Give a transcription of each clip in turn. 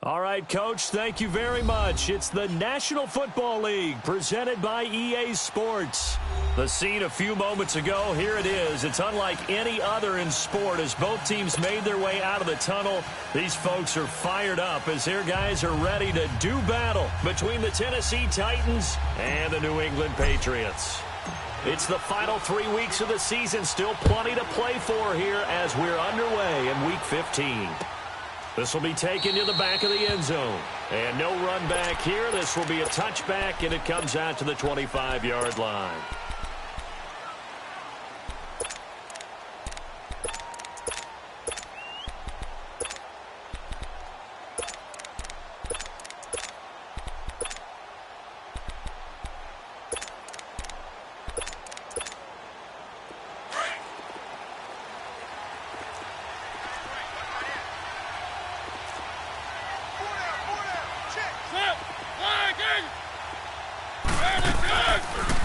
All right, Coach, thank you very much. It's the National Football League presented by EA Sports. The scene a few moments ago, here it is. It's unlike any other in sport as both teams made their way out of the tunnel. These folks are fired up as their guys are ready to do battle between the Tennessee Titans and the New England Patriots. It's the final 3 weeks of the season, still plenty to play for here as we're underway in Week 15. This will be taken to the back of the end zone. And no run back here. This will be a touchback, and it comes out to the 25-yard line.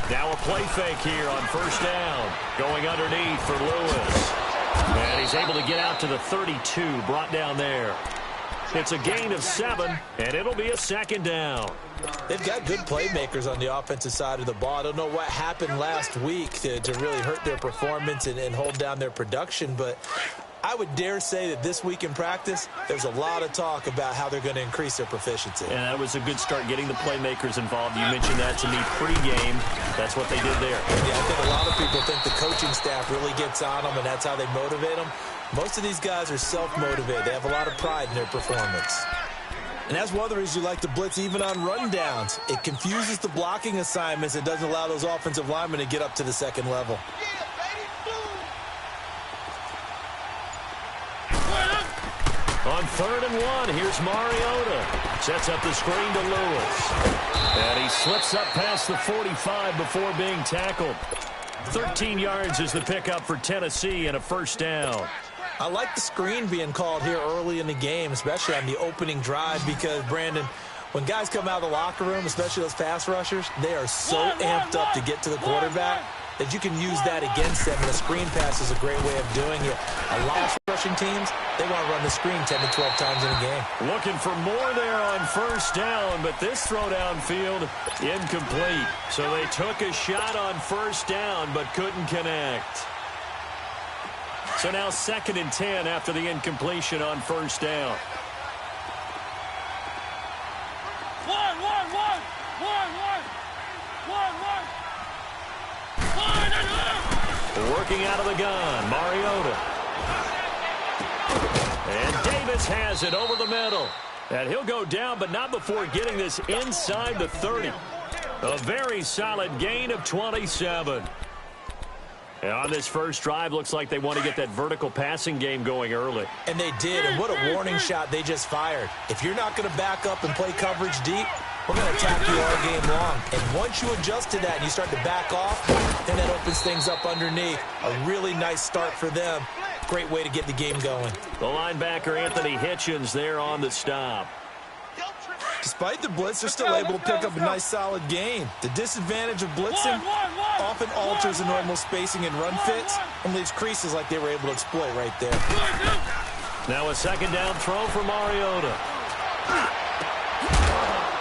Now a play fake here on first down. Going underneath for Lewis. And he's able to get out to the 32, brought down there. It's a gain of 7, and it'll be a second down. They've got good playmakers on the offensive side of the ball. I don't know what happened last week to really hurt their performance and hold down their production, but I would dare say that this week in practice, there's a lot of talk about how they're going to increase their proficiency. And that was a good start getting the playmakers involved. You mentioned that to me pregame. That's what they did there. Yeah, I think a lot of people think the coaching staff really gets on them, and that's how they motivate them. Most of these guys are self-motivated. They have a lot of pride in their performance. And that's one of the reasons you like to blitz even on rundowns. It confuses the blocking assignments and doesn't allow those offensive linemen to get up to the second level. On 3rd and 1, here's Mariota. Sets up the screen to Lewis. And he slips up past the 45 before being tackled. 13 yards is the pickup for Tennessee and a first down. I like the screen being called here early in the game, especially on the opening drive, because, Brandon, when guys come out of the locker room, especially those pass rushers, they are so amped up to get to the quarterback that you can use that against them, and a screen pass is a great way of doing it. A lot of rushing teams, they want to run the screen 10 to 12 times in a game. Looking for more there on first down, but this throw downfield incomplete. So they took a shot on first down, but couldn't connect. So now 2nd and 10 after the incompletion on first down. Working out of the gun, Mariota. And Davis has it over the middle. And he'll go down, but not before getting this inside the 30. A very solid gain of 27. And on this first drive, looks like they want to get that vertical passing game going early. And they did, and what a warning shot they just fired. If you're not going to back up and play coverage deep, we're going to attack you all game long. And once you adjust to that and you start to back off, then that opens things up underneath. A really nice start for them. Great way to get the game going. The linebacker, Anthony Hitchens, there on the stop. Despite the blitz, they're still able to pick up a nice, solid gain. The disadvantage of blitzing often alters the normal spacing and run fits and leaves creases like they were able to exploit right there. Now a second down throw for Mariota.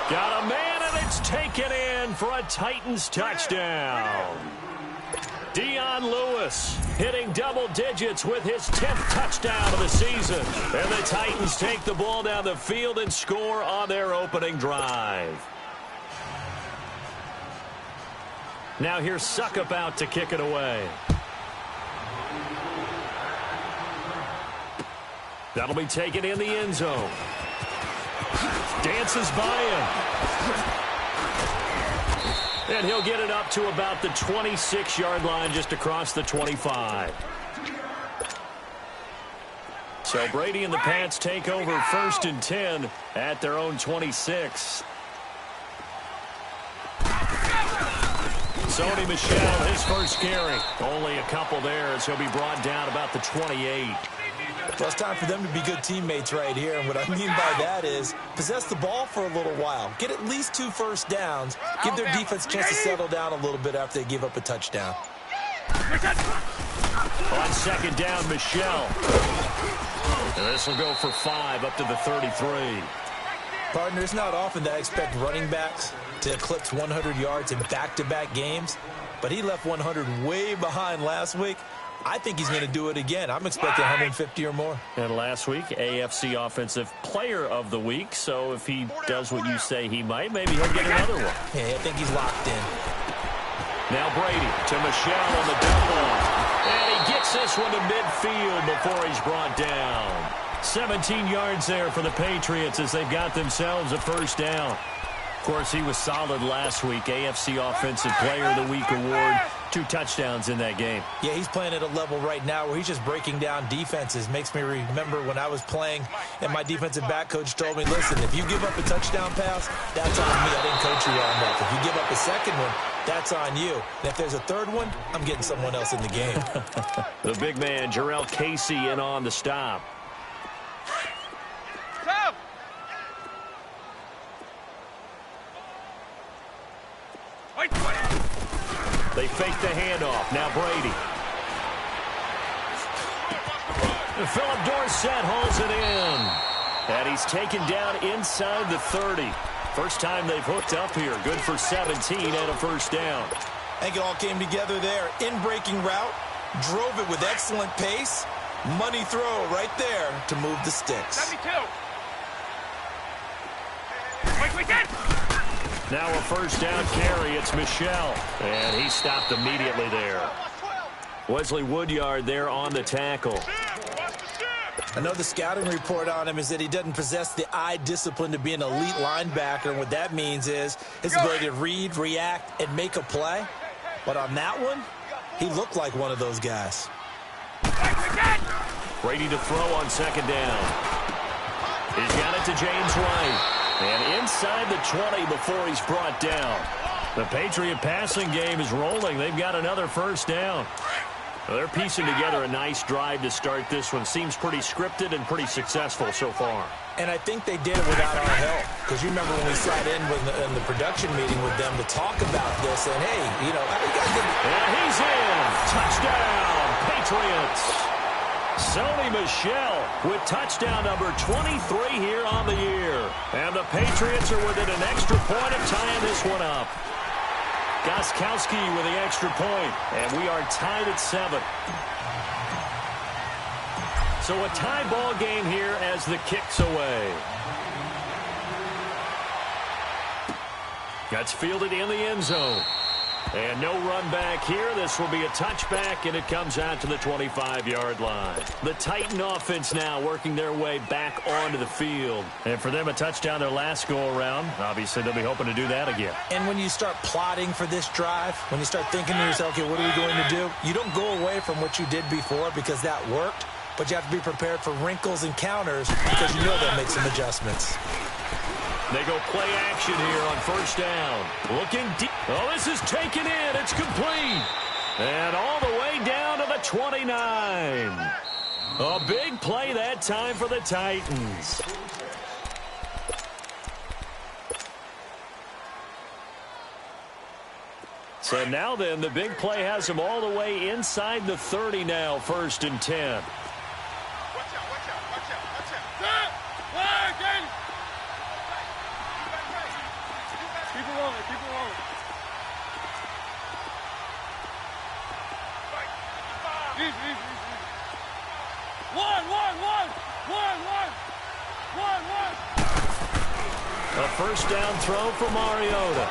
Got a man, and it's taken in for a Titans touchdown. Dion Lewis hitting double digits with his 10th touchdown of the season. And the Titans take the ball down the field and score on their opening drive. Now here's Suckup out to kick it away. That'll be taken in the end zone. Dances by him. And he'll get it up to about the 26-yard line, just across the 25. So Brady and the Pats take over 1st and 10 at their own 26. Sony Michel, his first carry. Only a couple there as he'll be brought down about the 28. Well, it's time for them to be good teammates right here, and what I mean by that is possess the ball for a little while. Get at least 2 first downs. Give their defense a chance to settle down a little bit after they give up a touchdown. On second down, Michel. And this will go for 5 up to the 33. Partner, it's not often that I expect running backs to eclipse 100 yards in back-to-back games, but he left 100 way behind last week. I think he's going to do it again. I'm expecting 150 or more. And last week, AFC Offensive Player of the Week. So if he does what you say he might, maybe he'll get another one. Yeah, I think he's locked in. Now Brady to Michelle on the double. And he gets this one to midfield before he's brought down. 17 yards there for the Patriots as they've got themselves a first down. Of course, he was solid last week. AFC Offensive Player of the Week award. 2 touchdowns in that game. Yeah, he's playing at a level right now where he's just breaking down defenses. Makes me remember when I was playing and my defensive back coach told me, listen, if you give up a touchdown pass, that's on me. I didn't coach you well enough. If you give up a second one, that's on you. And if there's a third one, I'm getting someone else in the game. The big man, Jarrell Casey, in on the stop. They fake the handoff. Now Brady. Philip Dorsett holds it in. And he's taken down inside the 30. First time they've hooked up here. Good for 17 and a first down. I think it all came together there. In-breaking route. Drove it with excellent pace. Money throw right there to move the sticks. 72. Wait, get! Now a first down carry. It's Michelle. And he stopped immediately there. Wesley Woodyard there on the tackle. I know the scouting report on him is that he doesn't possess the eye discipline to be an elite linebacker. And what that means is his ability to read, react, and make a play. But on that one, he looked like one of those guys. Brady to throw on second down. He's got it to James White. And inside the 20 before he's brought down. The Patriot passing game is rolling. They've got another first down. Well, they're piecing together a nice drive to start this one. Seems pretty scripted and pretty successful so far. And I think they did it without our help. Because you remember when we sat in the production meeting with them to talk about this. And, hey, you know, how you guys did... And he's in. Touchdown, Patriots. Sony Michel with touchdown number 23 here on the year. And the Patriots are within an extra point of tying this one up. Gostkowski with the extra point. And we are tied at 7. So a tie ball game here as the kick's away. That's fielded in the end zone. And no run back here. This will be a touchback, and it comes out to the 25-yard line. The Titan offense now working their way back onto the field. And for them, a touchdown their last go-around. Obviously, they'll be hoping to do that again. And when you start plotting for this drive, when you start thinking to yourself, okay, what are we going to do? You don't go away from what you did before because that worked, but you have to be prepared for wrinkles and counters because you know they'll make some adjustments. They go play action here on first down. Looking deep. Oh, this is taken in. It's complete. And all the way down to the 29. A big play that time for the Titans. So now then, the big play has them all the way inside the 30 now, 1st and 10. A first down throw for Mariota.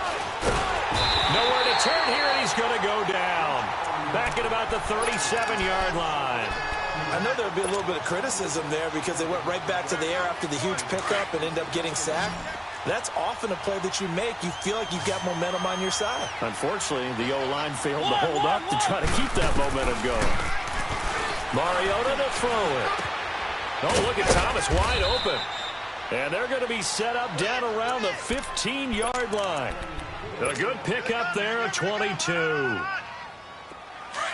Nowhere to turn here, and he's going to go down. Back at about the 37-yard line. I know there'll be a little bit of criticism there because they went right back to the air after the huge pickup and ended up getting sacked. That's often a play that you make. You feel like you've got momentum on your side. Unfortunately, the O-line failed to hold up to try to keep that momentum going. Mariota to throw it. Oh, look at Thomas wide open. And they're going to be set up down around the 15-yard line. A good pickup there at 22.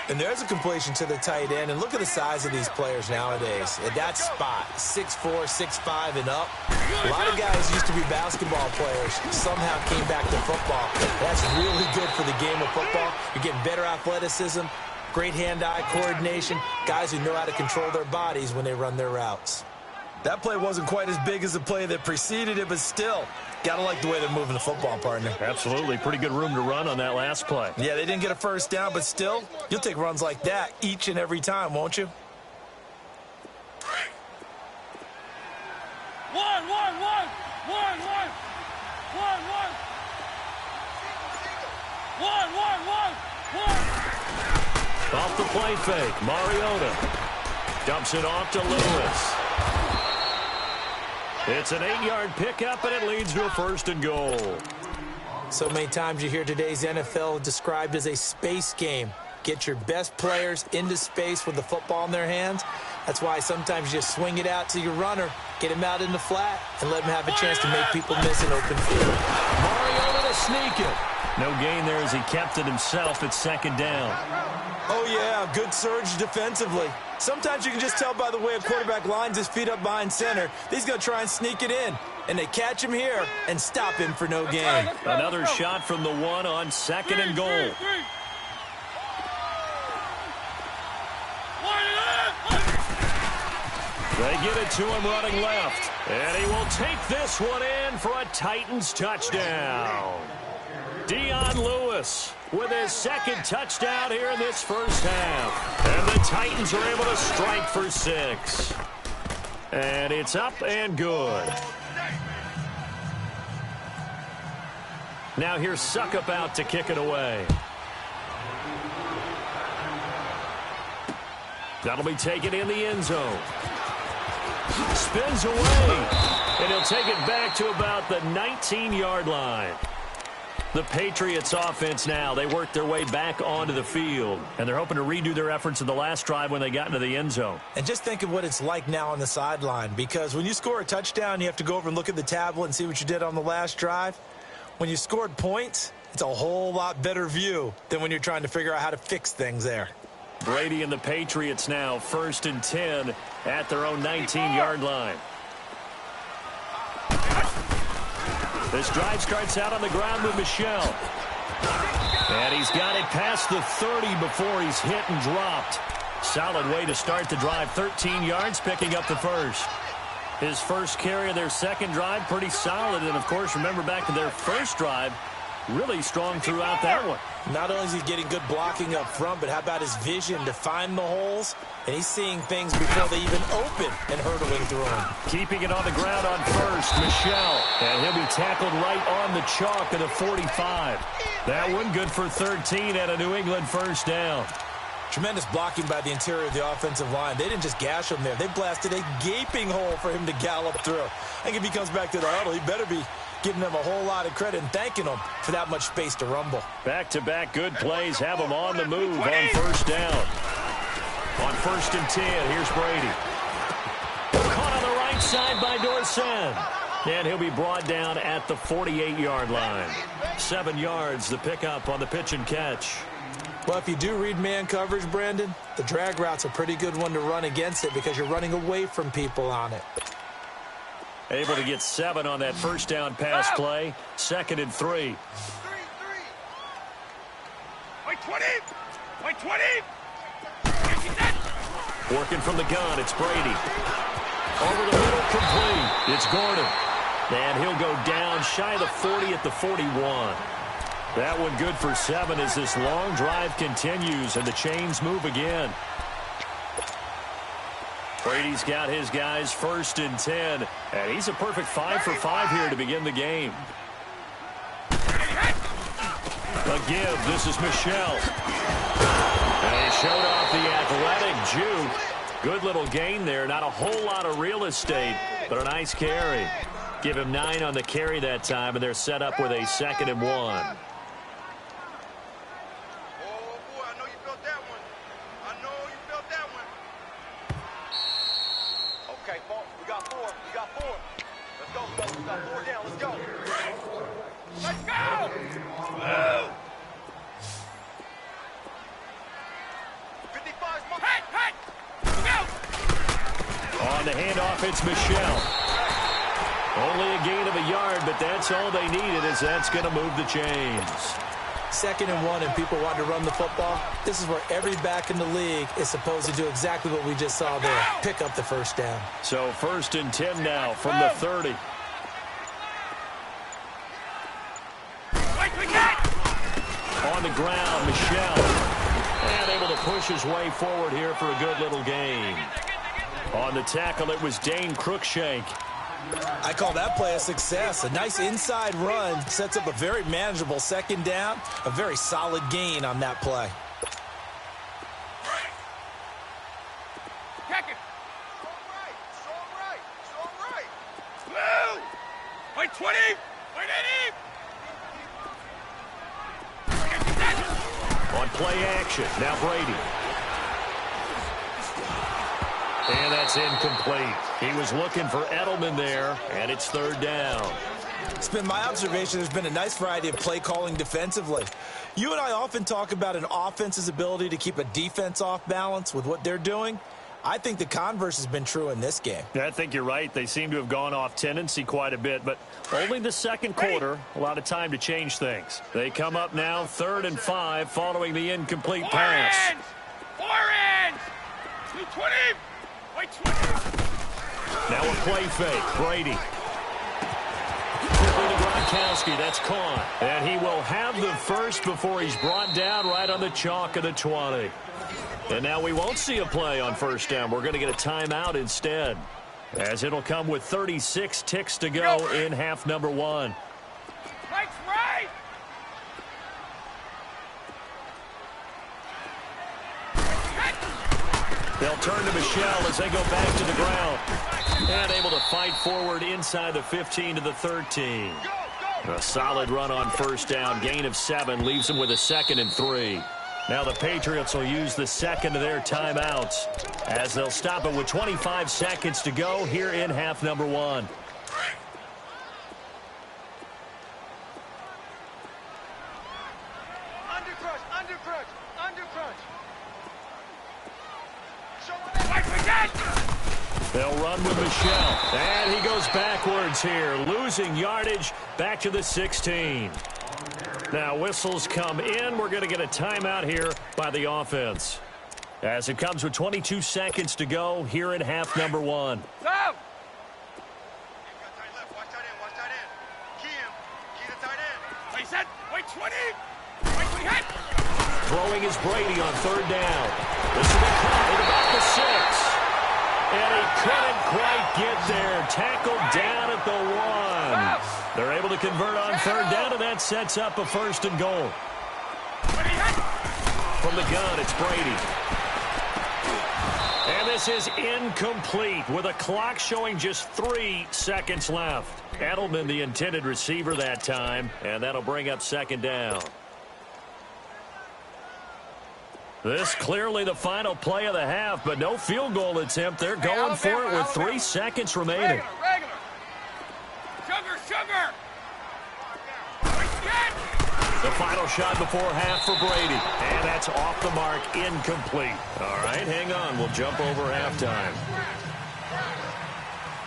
And there's a completion to the tight end. And look at the size of these players nowadays. At that spot, 6'4", 6'5", and up. A lot of guys used to be basketball players. Somehow came back to football. That's really good for the game of football. You're getting better athleticism, great hand-eye coordination, guys who know how to control their bodies when they run their routes. That play wasn't quite as big as the play that preceded it, but still, got to like the way they're moving the football, partner. Absolutely. Pretty good room to run on that last play. Yeah, they didn't get a first down, but still, you'll take runs like that each and every time, won't you? Off the play fake, Mariota dumps it off to Lewis. It's an 8-yard pickup, and it leads to a 1st and goal. So many times you hear today's NFL described as a space game. Get your best players into space with the football in their hands. That's why sometimes you just swing it out to your runner, get him out in the flat, and let him have a chance to make people miss an open field. Mariota to sneak it. No gain there as he kept it himself at 2nd down. Oh, yeah, good surge defensively. Sometimes you can just tell by the way a quarterback lines his feet up behind center. He's going to try and sneak it in, and they catch him here and stop him for no gain. Another shot from the 1 on 2nd and goal. They get it to him running left, and he will take this one in for a Titans touchdown. Dion Lewis with his 2nd touchdown here in this first half. And the Titans are able to strike for 6. And it's up and good. Now here's Suckup out to kick it away. That'll be taken in the end zone. Spins away. And he'll take it back to about the 19-yard line. The Patriots offense now, they work their way back onto the field, and they're hoping to redo their efforts in the last drive when they got into the end zone. And just think of what it's like now on the sideline, because when you score a touchdown, you have to go over and look at the tablet and see what you did on the last drive. When you scored points, it's a whole lot better view than when you're trying to figure out how to fix things there. Brady and the Patriots now 1st and 10 at their own 19-yard line. This drive starts out on the ground with Michel. And he's got it past the 30 before he's hit and dropped. Solid way to start the drive. 13 yards, picking up the first. His first carry of their 2nd drive, pretty solid. And, of course, remember back to their first drive, really strong throughout that one. Not only is he getting good blocking up front, but how about his vision to find the holes? And he's seeing things before they even open and hurtling through them. Keeping it on the ground on first, Michel. And he'll be tackled right on the chalk at the 45. That one good for 13 at a New England 1st down. Tremendous blocking by the interior of the offensive line. They didn't just gash him there. They blasted a gaping hole for him to gallop through. I think if he comes back to the huddle, he better be giving them a whole lot of credit and thanking them for that much space to rumble. Back-to-back good plays have them on the move on 1st down. On 1st and 10, here's Brady. Caught on the right side by Dorsett. And he'll be brought down at the 48-yard line. 7 yards, the pickup on the pitch and catch. Well, if you do read man coverage, Brandon, the drag route's a pretty good one to run against it because you're running away from people on it. Able to get 7 on that 1st down pass play. 2nd and 3. Wait 20! Wait 20! Working from the gun, it's Brady. Over the middle, complete. It's Gordon. And he'll go down shy of the 40 at the 41. That one good for 7 as this long drive continues and the chains move again. Brady's got his guys 1st and 10, and he's a perfect 5 for 5 here to begin the game. A give, this is Michel. And he showed off the athletic juke. Good little gain there, not a whole lot of real estate, but a nice carry. Give him 9 on the carry that time, and they're set up with a 2nd and 1. On the handoff, it's Michel. Only a gain of a yard, but that's all they needed as that's going to move the chains. 2nd and 1 and people want to run the football, this is where every back in the league is supposed to do exactly what we just saw there, pick up the first down. So 1st and 10 now from the 30. On the ground, Michel. And able to push his way forward here for a good little gain. On the tackle, it was Dane Cruikshank. I call that play a success. A nice inside run sets up a very manageable 2nd down. A very solid gain on that play. Check it. So right. Blue. Wait 20. Wait 80. On play action, now Brady. And that's incomplete. He was looking for Edelman there, and it's 3rd down. It's been my observation there's been a nice variety of play calling defensively. You and I often talk about an offense's ability to keep a defense off balance with what they're doing. I think the converse has been true in this game. Yeah, I think you're right. They seem to have gone off tendency quite a bit, but only the 2nd quarter, a lot of time to change things. They come up now 3rd and 5 following the incomplete pass. 4 ends. 220. Wait 20. Now a play fake. Brady. Quickly to Gronkowski. That's caught. And he will have the first before he's brought down right on the chalk of the 20. And now we won't see a play on 1st down. We're going to get a timeout instead, as it'll come with 36 ticks to go in half number 1. Mike's right. They'll turn to Michel as they go back to the ground. And able to fight forward inside the 15 to the 13. A solid run on 1st down. Gain of 7 leaves them with a 2nd and 3. Now the Patriots will use the 2nd of their timeouts as they'll stop it with 25 seconds to go here in half number 1. They'll run with Michel. And he goes backwards here, losing yardage back to the 16. Now whistles come in. We're going to get a timeout here by the offense, as it comes with 22 seconds to go here in half number 1. Stop. Wait 20. Throwing is Brady on 3rd down. This will be caught at about the 6. And he couldn't quite get there. Tackled down at the 1. They're able to convert on 3rd down, and that sets up a 1st and goal. From the gun, it's Brady. And this is incomplete with a clock showing just 3 seconds left. Edelman, the intended receiver that time, and that'll bring up 2nd down. This clearly the final play of the half, but no field goal attempt. They're going for it with 3 seconds remaining. Regular. Sugar. The final shot before half for Brady. And that's off the mark, incomplete. All right, hang on. We'll jump over halftime.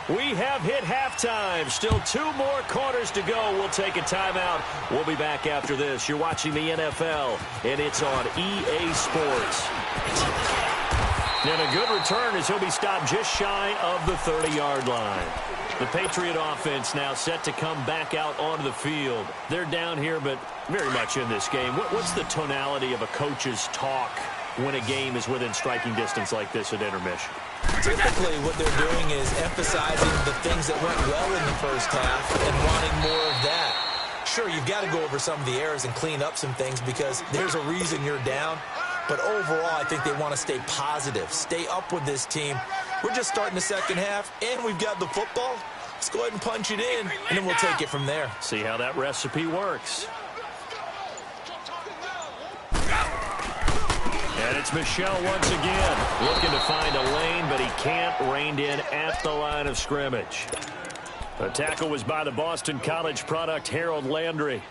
We have hit halftime. Still 2 more quarters to go. We'll take a timeout. We'll be back after this. You're watching the NFL, and it's on EA Sports. And a good return as he'll be stopped just shy of the 30-yard line. The Patriot offense now set to come back out onto the field. They're down here, but very much in this game. What's the tonality of a coach's talk when a game is within striking distance like this at intermission? Typically, what they're doing is emphasizing the things that went well in the first half and wanting more of that. Sure, you've got to go over some of the errors and clean up some things because there's a reason you're down. But overall, I think they want to stay positive, stay up with this team. We're just starting the second half, and we've got the football. Let's go ahead and punch it in, and then we'll take it from there. See how that recipe works. And it's Michel once again, looking to find a lane, but he can't. Reined in at the line of scrimmage. The tackle was by the Boston College product, Harold Landry.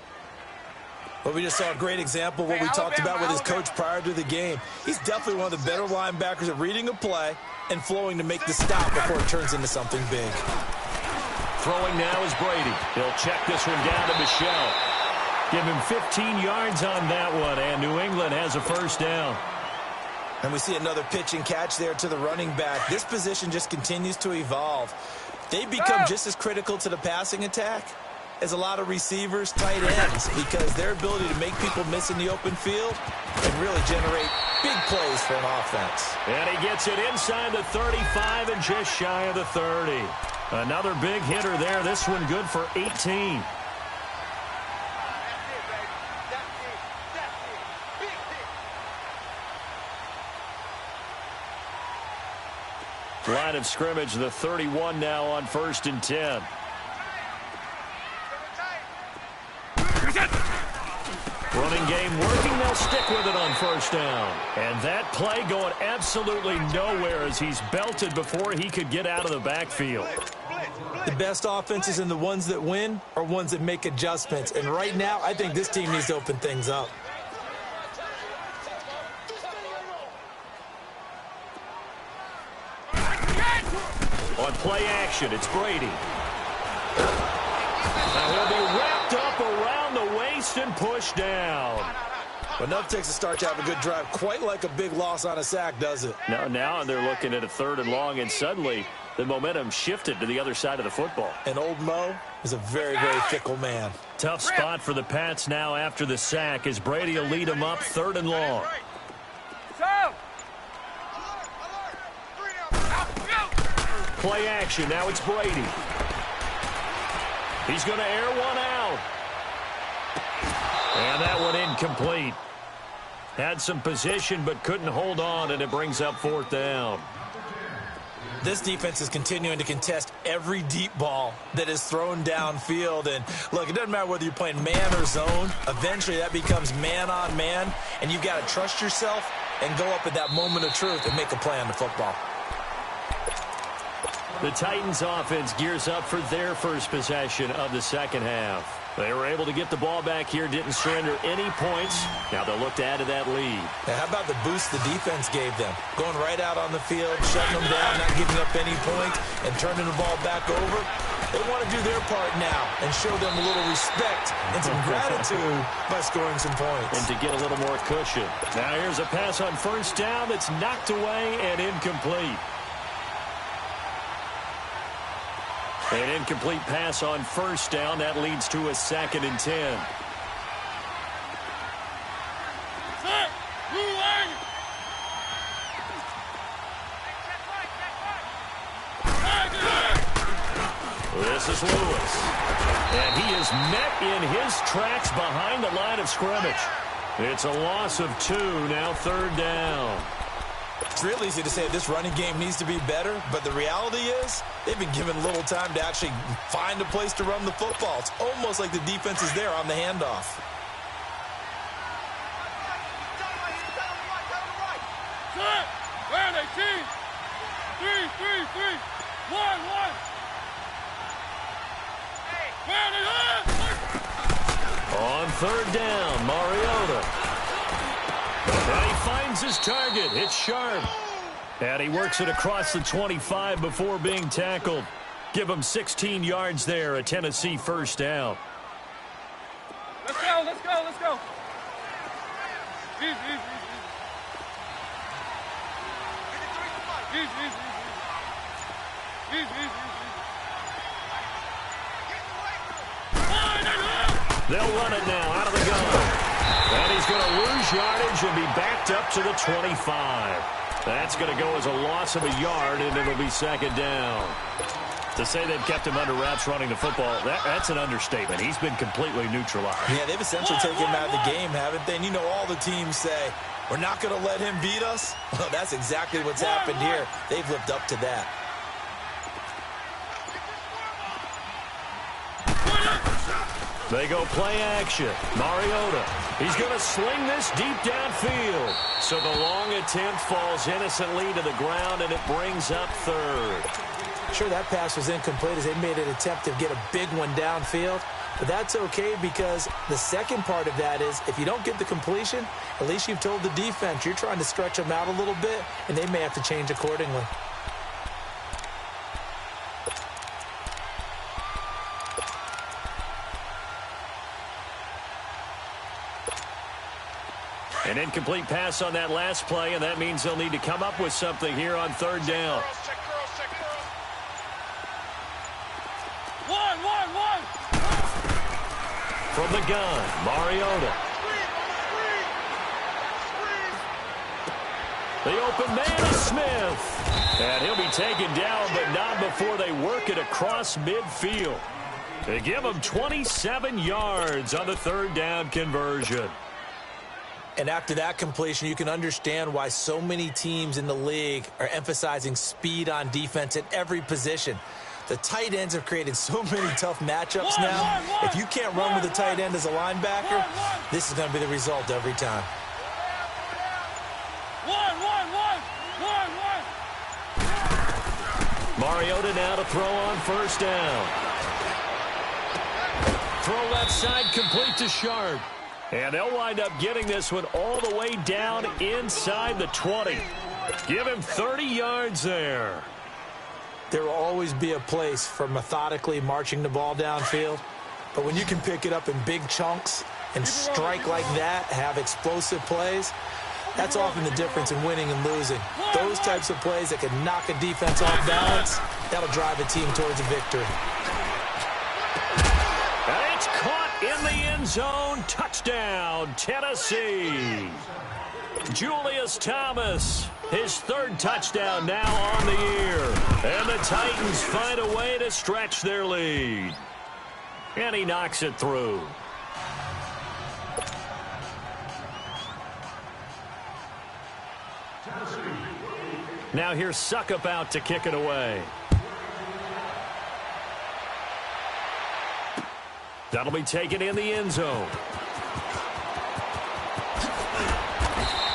But we just saw a great example of what we talked about with his coach prior to the game. He's definitely one of the better linebackers at reading a play and flowing to make the stop before it turns into something big. Throwing now is Brady. He'll check this one down to Michel. Give him 15 yards on that one, and New England has a first down. And we see another pitch and catch there to the running back. This position just continues to evolve. They become just as critical to the passing attack as a lot of receivers, tight ends, because their ability to make people miss in the open field and really generate big plays for an offense. And he gets it inside the 35 and just shy of the 30. Another big hitter there. This one good for 18. Line of scrimmage, the 31 now on 1st and 10. Running game working. They'll stick with it on 1st down. And that play going absolutely nowhere as he's belted before he could get out of the backfield. The best offenses and the ones that win are ones that make adjustments. And right now, I think this team needs to open things up. On play action, it's Brady. Now he'll be wrapped up around the waist and pushed down. But enough takes a start to have a good drive. Quite like a big loss on a sack, does it? Now they're looking at a 3rd and long, and suddenly the momentum shifted to the other side of the football. And old Mo is a very, very fickle man. Tough spot for the Pats now after the sack as Brady will lead them up 3rd and long. Play action. Now it's Brady. He's going to air one out. And that one incomplete. Had some position but couldn't hold on, and it brings up 4th down. This defense is continuing to contest every deep ball that is thrown downfield. And, look, it doesn't matter whether you're playing man or zone. Eventually that becomes man on man, and you've got to trust yourself and go up at that moment of truth and make a play on the football. The Titans offense gears up for their first possession of the 2nd half. They were able to get the ball back here, didn't surrender any points. Now they'll look to add to that lead. Now, how about the boost the defense gave them? Going right out on the field, shutting them down, not giving up any points, and turning the ball back over. They want to do their part now and show them a little respect and some gratitude by scoring some points. And to get a little more cushion. Now here's a pass on 1st down that's knocked away and incomplete. An incomplete pass on 1st down. That leads to a 2nd and 10. This is Lewis. And he is met in his tracks behind the line of scrimmage. It's a loss of 2, now 3rd down. It's real easy to say this running game needs to be better, but the reality is they've been given little time to actually find a place to run the football. It's almost like the defense is there on the handoff. Where are they, team? 3, 1. On 3rd down, Mariota. And he finds his target. It's Sharp. And he works it across the 25 before being tackled. Give him 16 yards there, a Tennessee first down. Let's go. Easy. They'll run it now out of the gun. And he's going to lose yardage and be backed up to the 25. That's going to go as a loss of a yard, and it'll be 2nd down. To say they've kept him under wraps running the football, that's an understatement. He's been completely neutralized. Yeah, they've essentially taken him out of the game, haven't they? And you know all the teams say, we're not going to let him beat us. Well, that's exactly what's happened here. They've lived up to that. They go play action. Mariota. He's going to sling this deep downfield. So the long attempt falls innocently to the ground, and it brings up 3rd. Sure, that pass was incomplete as they made an attempt to get a big one downfield. But that's okay because the second part of that is if you don't get the completion, at least you've told the defense you're trying to stretch them out a little bit, and they may have to change accordingly. An incomplete pass on that last play, and that means they'll need to come up with something here on third down. One. From the gun, Mariota. The open man is Smith. And he'll be taken down, but not before they work it across midfield. They give him 27 yards on the third down conversion. And after that completion, you can understand why so many teams in the league are emphasizing speed on defense at every position. The tight ends have created so many tough matchups now. If you can't run with a tight end as a linebacker, this is going to be the result every time. Mariota now to throw on first down. Throw left side complete to Sharp. And they'll wind up getting this one all the way down inside the 20. Give him 30 yards there. There will always be a place for methodically marching the ball downfield. But when you can pick it up in big chunks and strike like that, have explosive plays, that's often the difference in winning and losing. Those types of plays that can knock a defense off balance, that'll drive a team towards a victory. And it's caught in the end zone. Touchdown, Tennessee. Julius Thomas, his third touchdown now on the year. And the Titans find a way to stretch their lead. And he knocks it through. Now here's Suckup out to kick it away. That'll be taken in the end zone.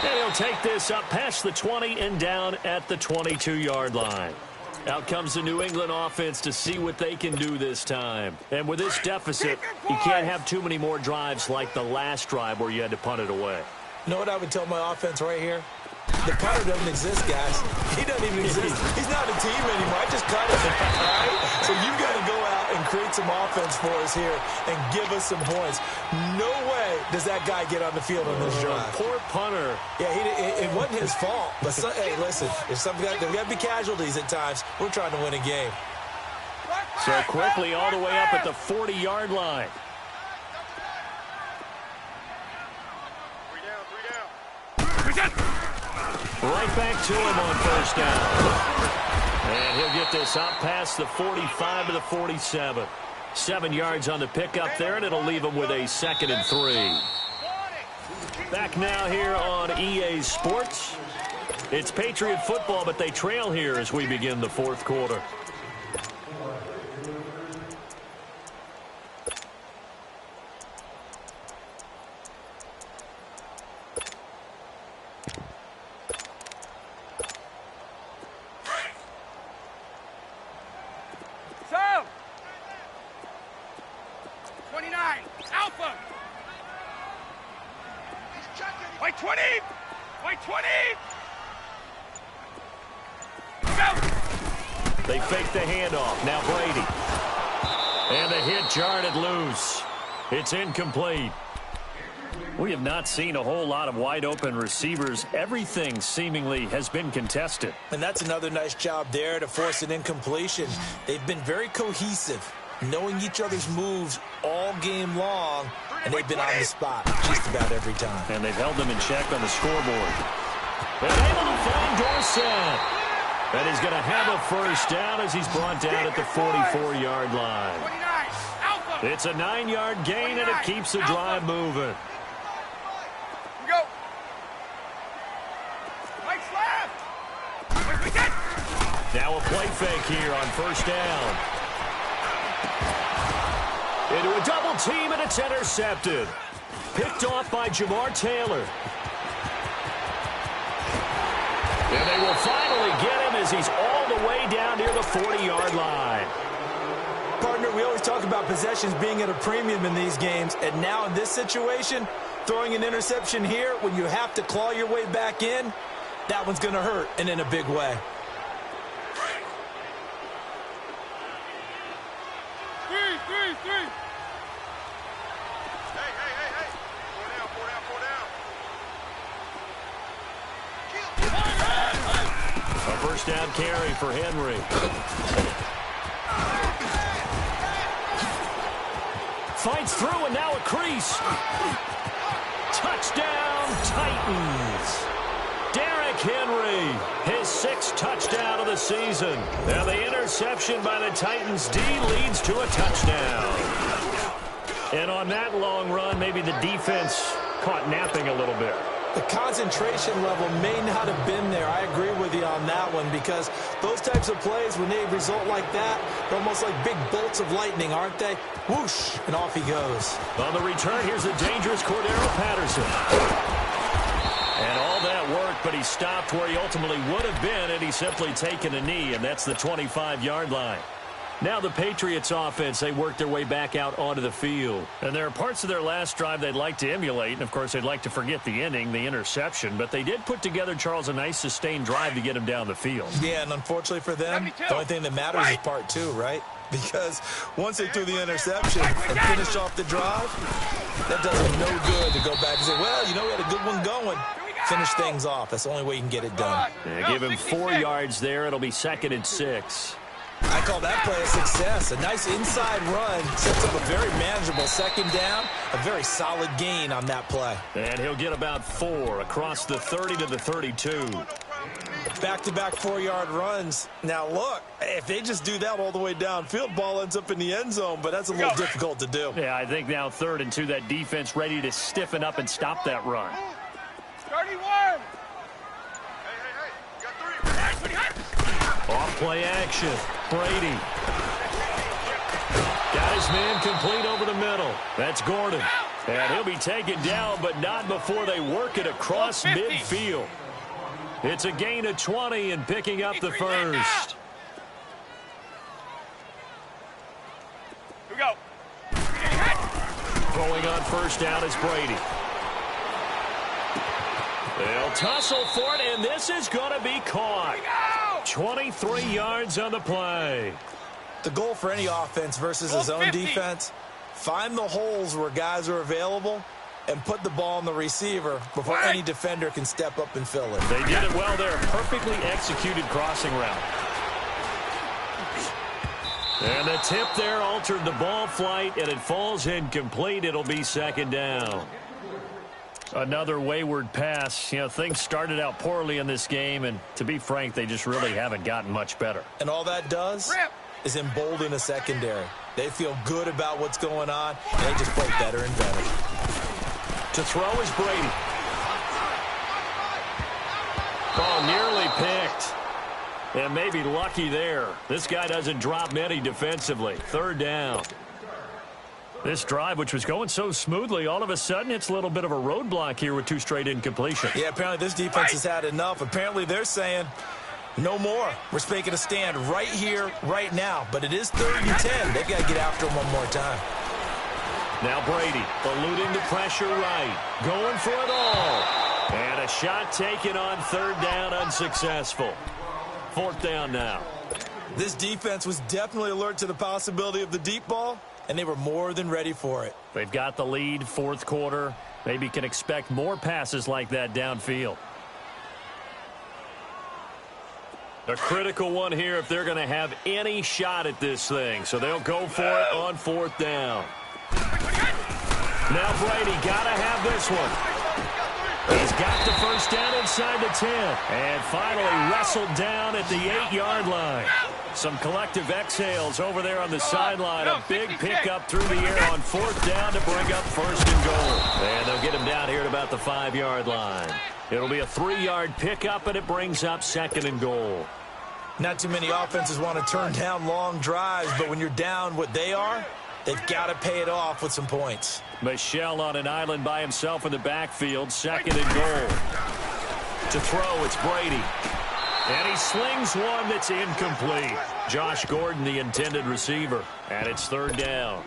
And he'll take this up past the 20 and down at the 22-yard line. Out comes the New England offense to see what they can do this time. And with this deficit, you can't have too many more drives like the last drive where you had to punt it away. You know what I would tell my offense right here? The punter doesn't exist, guys. He doesn't even exist. He's not a team anymore. I just cut him, right? So you've got to go out and create some offense for us here and give us some points. No way does that guy get on the field on this drive. Poor punter. Yeah, it wasn't his fault. But hey, listen, there's got to be casualties at times. We're trying to win a game. So quickly all the way up at the 40-yard line. Right back to him on first down. And he'll get this up past the 45 to the 47. 7 yards on the pickup there, and it'll leave him with a 2nd and 3. Back now here on EA Sports. It's Patriot football, but they trail here as we begin the fourth quarter. They fake the handoff. Now Brady. And the hit jarred it loose. It's incomplete. We have not seen a whole lot of wide open receivers. Everything seemingly has been contested. And that's another nice job there to force an incompletion. They've been very cohesive, knowing each other's moves all game long, and they've been on the spot just about every time. And they've held them in check on the scoreboard. And able to find Dorsett. And he's going to have a first down as he's brought down at the 44-yard line. It's a 9-yard gain, and it keeps the drive moving. Go. Now a play fake here on first down. Into a double team, and it's intercepted. Picked off by Jamar Taylor. And they will finally get him as he's all the way down near the 40-yard line. Partner, we always talk about possessions being at a premium in these games, and now in this situation, throwing an interception here when you have to claw your way back in, that one's going to hurt, and in a big way. Three. Hey. Four down. first down carry for Henry. Fights through, and now a crease. Touchdown, Titans. Derrick Henry, his 6th touchdown of the season. Now the interception by the Titans D leads to a touchdown. And on that long run, maybe the defense caught napping a little bit. The concentration level may not have been there. I agree with you on that one, because those types of plays, when they result like that, they're almost like big bolts of lightning, aren't they? Whoosh, and off he goes. On the return, here's a dangerous Cordero Patterson. And all that worked, but he stopped where he ultimately would have been, and he's simply taken a knee, and that's the 25-yard line. Now the Patriots offense, they work their way back out onto the field. And there are parts of their last drive they'd like to emulate. And, of course, they'd like to forget the ending, the interception. But they did put together, Charles, a nice sustained drive to get him down the field. Yeah, and unfortunately for them, the only thing that matters is part 2, right? Because once they threw the interception and finished off the drive, that does them no good to go back and say, well, you know, we had a good one going. Finish things off. That's the only way you can get it done. Yeah, give him 4 yards there. It'll be 2nd and 6. I call that play a success. A nice inside run sets up a very manageable 2nd down. A very solid gain on that play. And he'll get about 4 across the 30 to the 32. Back-to-back 4-yard runs. Now, look, if they just do that all the way downfield, ball ends up in the end zone, but that's a little difficult to do. Yeah, I think now 3rd and 2, that defense ready to stiffen up and stop that run. 31. Off play action. Brady. Got his man complete over the middle. That's Gordon. And he'll be taken down, but not before they work it across midfield. It's a gain of 20 and picking up the first. Here we go. Going on first down is Brady. They'll tussle for it, and this is going to be caught. 23 yards on the play. The goal for any offense versus his own defense, find the holes where guys are available and put the ball on the receiver before any defender can step up and fill it. They did it well there. Perfectly executed crossing route. And the tip there altered the ball flight, and it falls incomplete. It'll be 2nd down. Another wayward pass. You know, things started out poorly in this game, and to be frank, they just really haven't gotten much better. And all that does is embolden a secondary. They feel good about what's going on, and they just play better and better. To throw is Brady. Ball nearly picked. And maybe lucky there. This guy doesn't drop many defensively. 3rd down. This drive, which was going so smoothly, all of a sudden it's a little bit of a roadblock here with 2 straight incompletions. Yeah, apparently this defense has had enough. Apparently they're saying, no more. We're making a stand right here, right now. But it is 3rd and 10. They've got to get after him one more time. Now Brady, eluding the pressure right. Going for it all. And a shot taken on 3rd down, unsuccessful. 4th down now. This defense was definitely alert to the possibility of the deep ball, and they were more than ready for it. They've got the lead, 4th quarter. Maybe can expect more passes like that downfield. A critical one here if they're going to have any shot at this thing. So they'll go for it on 4th down. Now Brady got to have this one. He's got the first down inside the 10. And finally wrestled down at the 8-yard line. Some collective exhales over there on the sideline. A big pickup through the air on 4th down to bring up 1st and goal. And they'll get him down here at about the 5-yard line. It'll be a 3-yard pickup, and it brings up 2nd and goal. Not too many offenses want to turn down long drives, but when you're down what they are, they've got to pay it off with some points. Michel on an island by himself in the backfield. 2nd and goal. To throw, it's Brady. And he slings one that's incomplete. Josh Gordon, the intended receiver. And it's 3rd down.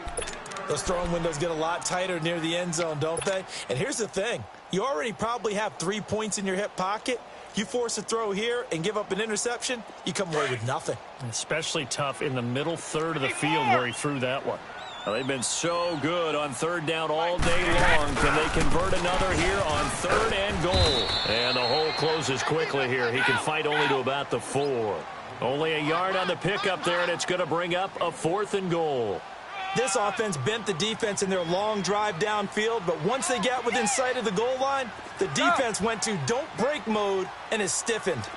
Those throwing windows get a lot tighter near the end zone, don't they? And here's the thing. You already probably have 3 points in your hip pocket. You force a throw here and give up an interception, you come away with nothing. Especially tough in the middle 3rd of the field where he threw that one. Well, they've been so good on third down all day long. Can they convert another here on 3rd and goal? And the hole closes quickly here. He can fight only to about the 4. Only a yard on the pickup there, and it's going to bring up a 4th and goal. This offense bent the defense in their long drive downfield, but once they got within sight of the goal line, the defense went to don't break mode and is stiffened.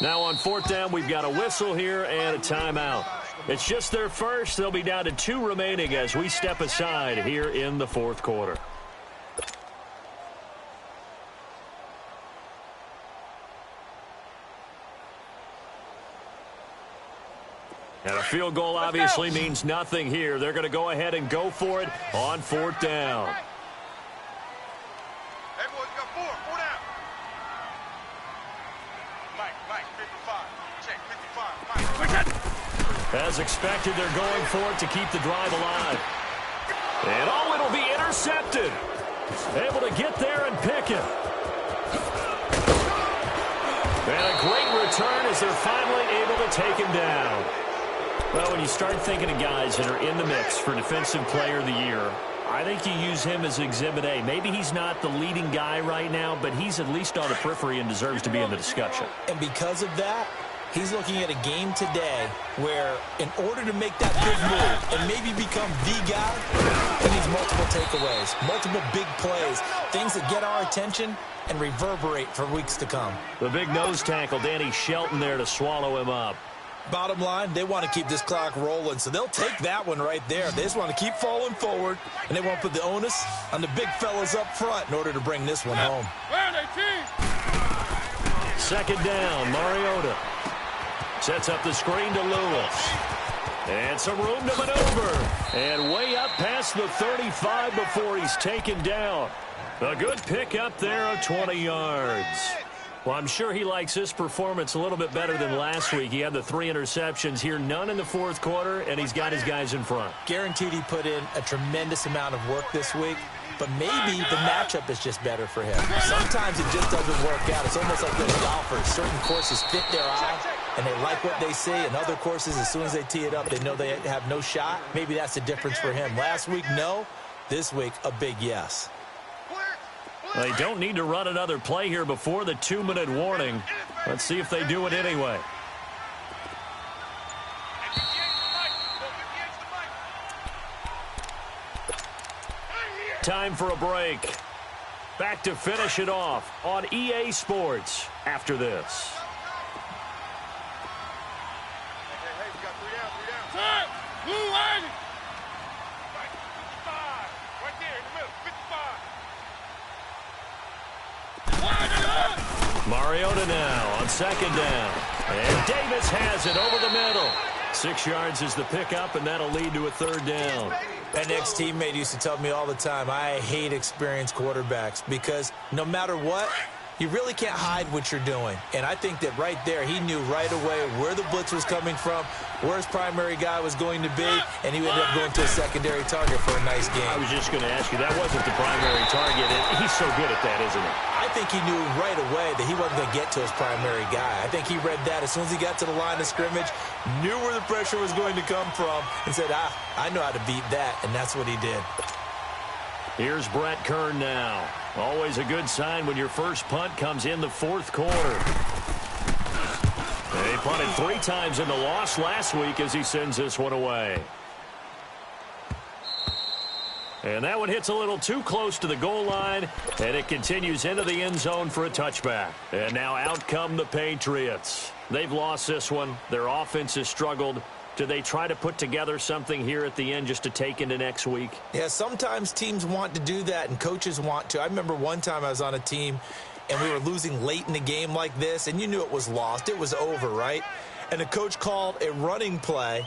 Now on 4th down, we've got a whistle here and a timeout. It's just their first. They'll be down to 2 remaining as we step aside here in the 4th quarter. And a field goal obviously means nothing here. They're going to go ahead and go for it on 4th down. Everyone's got 4 down. Mike, 55. Check, 55. As expected, they're going for it to keep the drive alive. And oh, it'll be intercepted. Able to get there and pick it. And a great return as they're finally able to take him down. Well, when you start thinking of guys that are in the mix for Defensive Player of the Year, I think you use him as Exhibit A. Maybe he's not the leading guy right now, but he's at least on the periphery and deserves to be in the discussion. And because of that, he's looking at a game today where in order to make that big move and maybe become the guy, he needs multiple takeaways, multiple big plays, things that get our attention and reverberate for weeks to come. The big nose tackle, Danny Shelton there to swallow him up. Bottom line, they want to keep this clock rolling, so they'll take that one right there. They just want to keep falling forward, and they want to put the onus on the big fellas up front in order to bring this one home. 2nd down, Mariota sets up the screen to Lewis. And some room to maneuver. And way up past the 35 before he's taken down. A good pick up there of 20 yards. Well, I'm sure he likes this performance a little bit better than last week. He had the 3 interceptions here, none in the 4th quarter, and he's got his guys in front. Guaranteed he put in a tremendous amount of work this week, but maybe the matchup is just better for him. Sometimes it just doesn't work out. It's almost like those golfers. Certain courses fit their eye, and they like what they see, and other courses, as soon as they tee it up, they know they have no shot. Maybe that's the difference for him. Last week, no. This week, a big yes. They don't need to run another play here before the 2-minute warning. Let's see if they do it anyway. Time for a break. Back to finish it off on EA Sports after this. Hey, you got 3 down. Blue line. 55. Right there in the middle. 55. Mariota now on 2nd down. And Davis has it over the middle. 6 yards is the pickup, and that'll lead to a 3rd down. An ex-teammate used to tell me all the time, I hate experienced quarterbacks because no matter what, you really can't hide what you're doing. And I think that right there, he knew right away where the blitz was coming from, where his primary guy was going to be, and he ended up going to a secondary target for a nice game. I was just going to ask you, that wasn't the primary target. He's so good at that, isn't he? I think he knew right away that he wasn't going to get to his primary guy. I think he read that as soon as he got to the line of scrimmage, knew where the pressure was going to come from, and said, I know how to beat that, and that's what he did. Here's Brett Kern now. Always a good sign when your first punt comes in the 4th quarter. He punted 3 times in the loss last week as he sends this one away. And that one hits a little too close to the goal line, and it continues into the end zone for a touchback. And now out come the Patriots. They've lost this one. Their offense has struggled. Do they try to put together something here at the end just to take into next week? Yeah, sometimes teams want to do that, and coaches want to. I remember one time I was on a team, and we were losing late in the game like this, and you knew it was lost. It was over, right? And the coach called a running play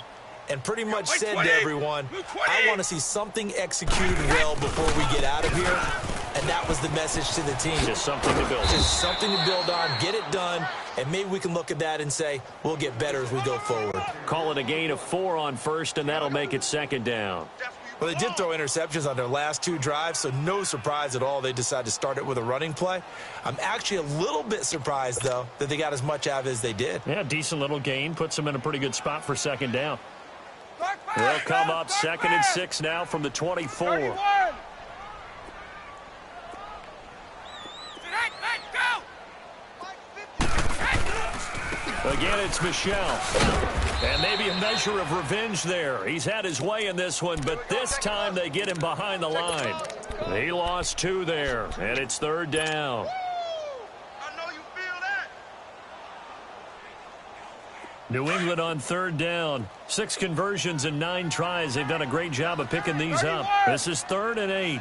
and pretty much said to everyone, I want to see something executed well before we get out of here. And that was the message to the team. Just something to build on. Just something to build on, get it done, and maybe we can look at that and say, we'll get better as we go forward. Call it a gain of 4 on 1st, and that'll make it 2nd down. That's what you Well, they did throw interceptions on their last 2 drives, so no surprise at all they decided to start it with a running play. I'm actually a little bit surprised, though, that they got as much out of it as they did. Yeah, decent little gain. Puts them in a pretty good spot for second down. They'll come up 2nd and 6 now from the 24. Again, it's Michel. And maybe a measure of revenge there. He's had his way in this one, but this time they get him behind the line. He lost 2 there, and it's 3rd down. I know you feel that. New England on 3rd down. 6 conversions and 9 tries. They've done a great job of picking these up. This is 3rd and 8.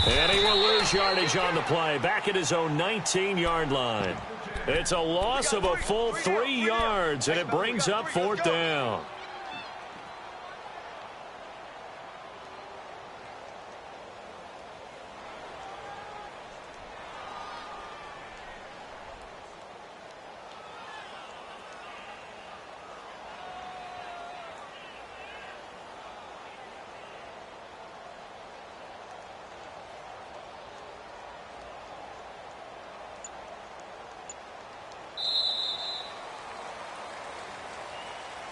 And he will lose yardage on the play. Back at his own 19-yard line. It's a loss of a full 3 yards, and it brings up 4th down.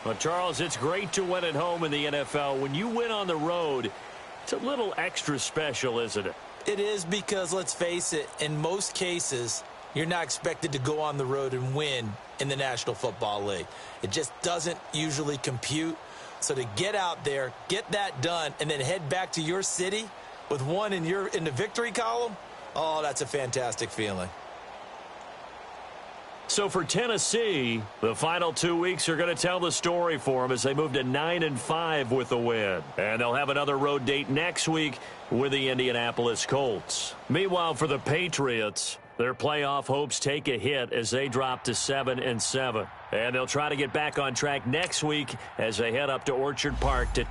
Well, Charles, it's great to win at home in the NFL. When you win on the road, it's a little extra special, isn't it? It is because, let's face it, in most cases, you're not expected to go on the road and win in the National Football League. It just doesn't usually compute. So to get out there, get that done, and then head back to your city with one in the victory column, oh, that's a fantastic feeling. So for Tennessee, the final 2 weeks are going to tell the story for them as they move to 9-5 with a win. And they'll have another road date next week with the Indianapolis Colts. Meanwhile, for the Patriots, their playoff hopes take a hit as they drop to 7-7. And they'll try to get back on track next week as they head up to Orchard Park to